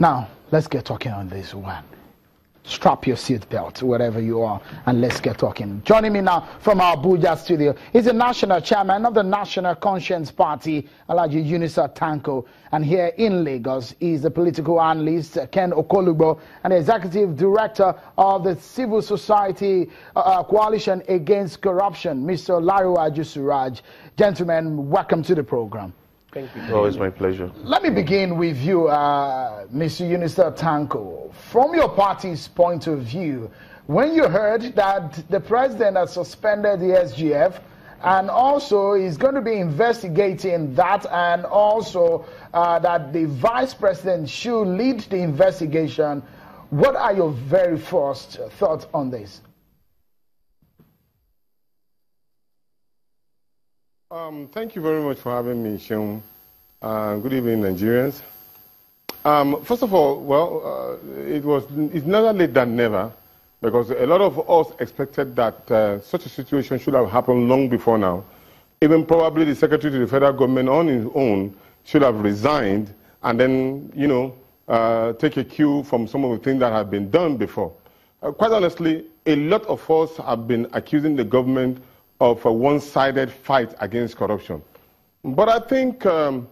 Now, let's get talking on this one. Strap your seatbelt, wherever you are, and let's get talking. Joining me now from our Abuja studio is the national chairman of the National Conscience Party, Alhaji Yunusa Tanko. And here in Lagos is the political analyst, Ken Okolugbo, and the executive director of the Civil Society Coalition Against Corruption, Mr. Lariwaju Suraj. Gentlemen, welcome to the program. Thank you. Always my pleasure. Let me begin with you, Mr. Yunusa Tanko. From your party's point of view, when you heard that the president has suspended the SGF and also is going to be investigating that, and also that the vice president should lead the investigation, what are your very first thoughts on this? Thank you very much for having me, Seun. Good evening, Nigerians. First of all, well, it's never late than never, because a lot of us expected that such a situation should have happened long before now. Even probably the Secretary to the Federal Government on his own should have resigned and then, you know, take a cue from some of the things that have been done before. Quite honestly, a lot of us have been accusing the government of a one-sided fight against corruption. But I think a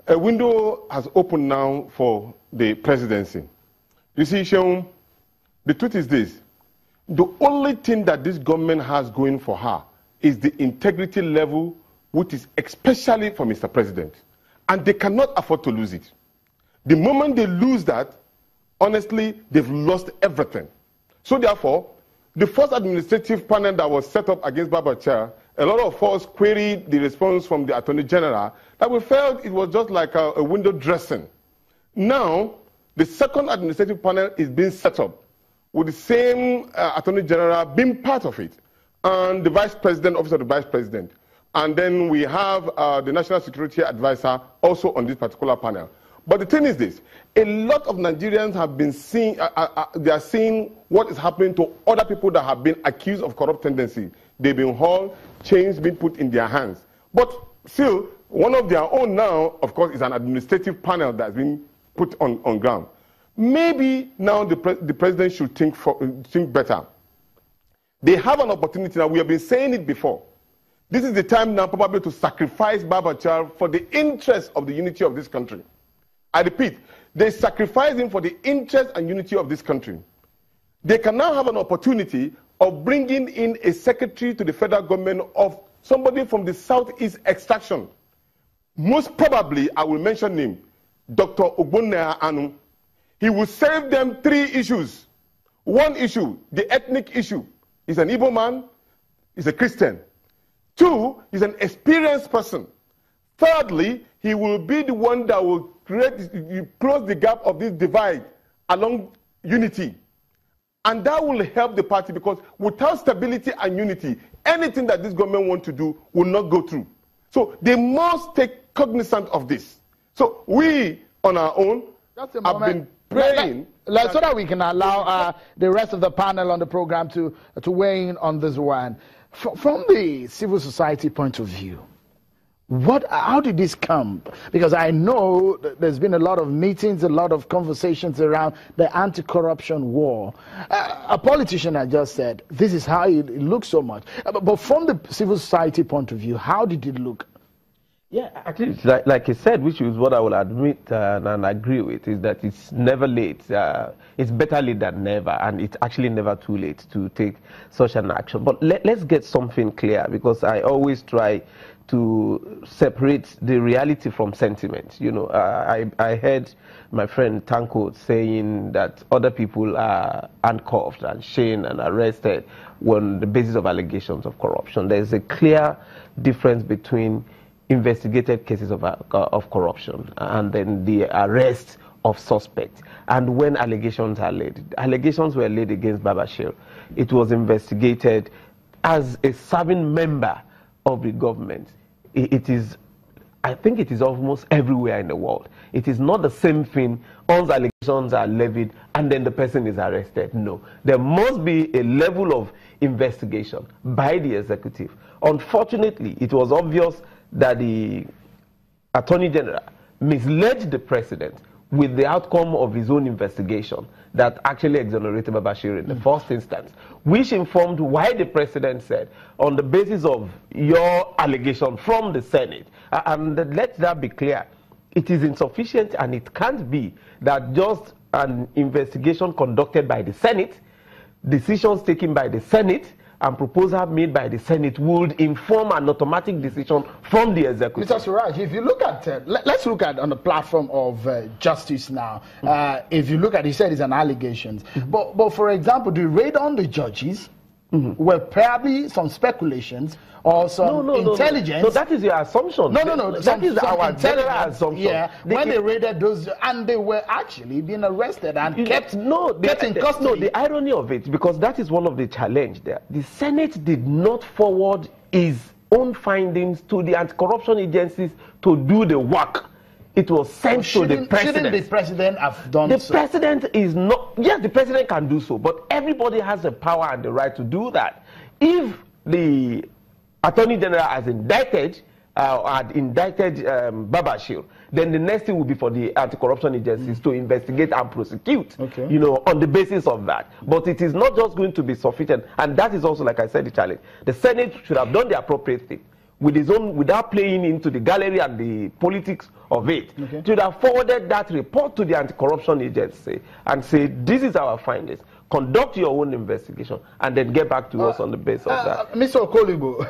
window has opened now for the presidency. You see, Seun, the truth is this. The only thing that this government has going for her is the integrity level, which is especially for Mr. President. And they cannot afford to lose it. The moment they lose that, honestly, they've lost everything. So therefore, the first administrative panel that was set up against Babachir, a lot of us queried the response from the Attorney General that we felt it was just like a window dressing. Now, the second administrative panel is being set up with the same Attorney General being part of it, and the Vice President, Office of the Vice President. And then we have the National Security Advisor also on this particular panel. But the thing is this, a lot of Nigerians have been seeing, they are seeing what is happening to other people that have been accused of corrupt tendency. They've been hauled, chains being put in their hands. But still, one of their own now, of course, is an administrative panel that's been put on ground. Maybe now the president should think better. They have an opportunity now. We have been saying it before. This is the time now probably to sacrifice Babachir for the interest of the unity of this country. I repeat, they sacrifice him for the interest and unity of this country. They can now have an opportunity of bringing in a secretary to the federal government of somebody from the southeast extraction. Most probably, I will mention him, Dr. Ogbonnaya Anu. He will save them 3 issues. One issue, the ethnic issue. He's an Igbo man, he's a Christian. 2, he's an experienced person. Thirdly, he will be the one that will close the gap of this divide along unity. And that will help the party, because without stability and unity, anything that this government wants to do will not go through. So they must take cognizance of this. So we, on our own, have been praying. So that we can allow the rest of the panel on the program to weigh in on this one. From the civil society point of view, how did this come? Because I know there's been a lot of meetings, a lot of conversations around the anti-corruption war. A politician had just said, this is how it looks so much. But from the civil society point of view, how did it look? Yeah, actually, like I said, which is what I will admit and agree with, is that it's never late. It's better late than never, and it's actually never too late to take such an action. But let's get something clear, because I always try to separate the reality from sentiment. You know, I heard my friend Tanko saying that other people are handcuffed and chained and arrested on the basis of allegations of corruption. There's a clear difference between investigated cases of corruption and then the arrest of suspects. And when allegations are laid, allegations were laid against Babachir, it was investigated as a serving member of the government. I think it is almost everywhere in the world. It is not the same thing once allegations are levied and then the person is arrested. No, there must be a level of investigation by the executive. Unfortunately, it was obvious that the Attorney General misled the president with the outcome of his own investigation that actually exonerated Babashir in the first instance, which informed why the president said, on the basis of your allegation from the Senate, and let that be clear, it is insufficient and it can't be that just an investigation conducted by the Senate, decisions taken by the Senate, and proposal made by the Senate would inform an automatic decision from the executive. Mr. Suraj, if you look at, let's look at on the platform of justice now. If you look at, he said it's an allegation. But for example, the raid on the judges were probably some speculations or some intelligence. No, that is your assumption. No. That is our general assumption. Yeah, when they raided those, and they were actually being arrested and kept in custody. No, the irony of it, because that is one of the challenge there. The Senate did not forward his own findings to the anti-corruption agencies to do the work. It was sent to the president. Shouldn't the president have done so? The president is not, yes, the president can do so, but everybody has the power and the right to do that. If the Attorney General has indicted Babashir, then the next thing will be for the anti-corruption agencies to investigate and prosecute, you know, on the basis of that. But it is not just going to be sufficient, and that is also, like I said, the challenge. The Senate should have done the appropriate thing with his own, without playing into the gallery and the politics of it. Should have forwarded that report to the anti-corruption agency and say, this is our findings. Conduct your own investigation and then get back to us on the basis of that. Mr. Okolibo,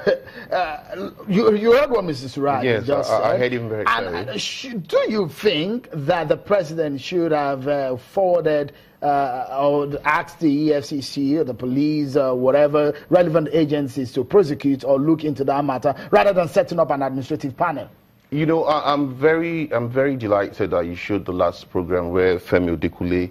you heard what Mrs. Suraj just said. I heard him very clearly. And do you think that the president should have forwarded or asked the EFCC or the police or whatever relevant agencies to prosecute or look into that matter rather than setting up an administrative panel? You know, I'm very delighted that you showed the last program where Femi Odekule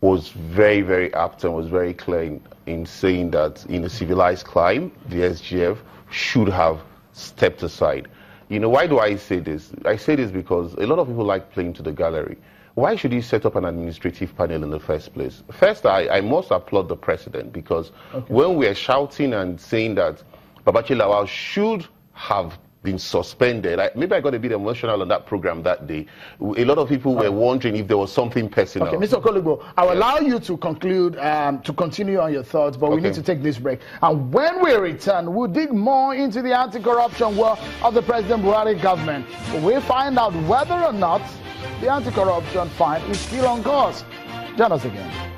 was very, very apt and was very clear in saying that in a civilized climate, the SGF should have stepped aside. You know, why do I say this? I say this because a lot of people like playing to the gallery. Why should he set up an administrative panel in the first place? First, I must applaud the president because when we are shouting and saying that Babachir Lawal should have been suspended. Maybe I got a bit emotional on that program that day. A lot of people were wondering if there was something personal. Okay, Mr. Okolibo, I will allow you to conclude, to continue on your thoughts, but we need to take this break. And when we return, we'll dig more into the anti-corruption work of the President Buhari government. We'll find out whether or not the anti-corruption fight is still on course. Join us again.